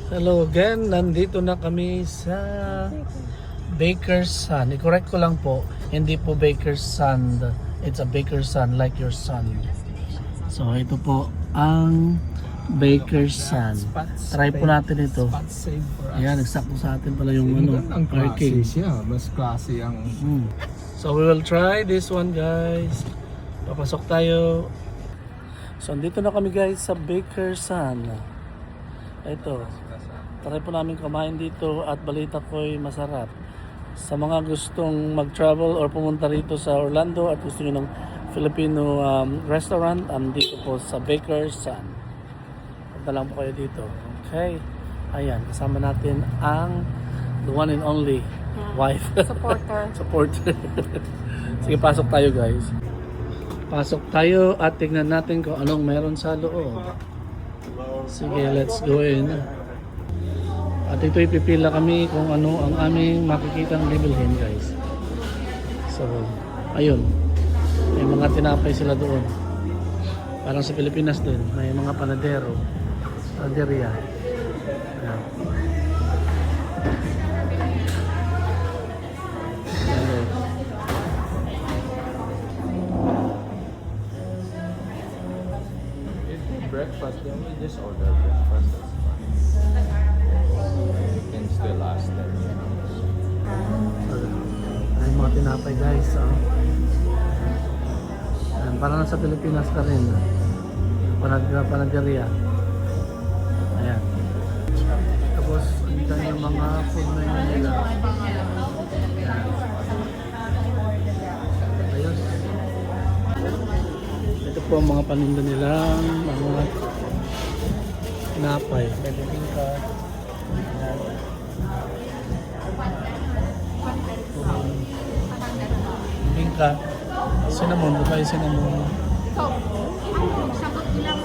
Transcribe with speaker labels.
Speaker 1: Hello again, nandito na kami sa Baker's Son. I-correct ko lang po, hindi po Baker's Son. It's a Baker's Son, like your son. So ito po ang Baker's Son. Try po natin ito. Ayan, eksakto sa atin pala yung
Speaker 2: Ang
Speaker 1: parking.
Speaker 2: klase siya, mas klase ang...
Speaker 1: So we will try this one, guys. Papasok tayo. So andito na kami, guys, sa Baker's Son. Ito. Try po namin kumain dito at balita ko'y masarap. Sa mga gustong mag-travel or pumunta rito sa Orlando at gusto nyo ng Filipino restaurant, dito po sa Baker's Son. Punta lang po kayo dito. Okay. Ayan, kasama natin ang the one and only wife. Supporter. Sige, pasok tayo, guys. Pasok tayo at tignan natin kung anong meron sa loob. Sige, let's go in. At ito ipipila kami kung ano ang aming makikitang bibilhin, guys. So, ayun. May mga tinapay sila doon. Parang sa Pilipinas din. May mga panadero. Panaderia. Ayan.
Speaker 2: Breakfast, then we just order breakfast. You can still ask them.
Speaker 1: Ay, mga tinapay, guys. Ayan, parang nasa Pilipinas ka rin. Panaderia. Ayan. Tapos, andyan yung mga food menu nila. Ayan. Ayos. Ito po ang mga paninda nilang mga tinapay. Bibingka. Bibingka. Cinnamon. Bukay cinnamon.
Speaker 3: Sabot lang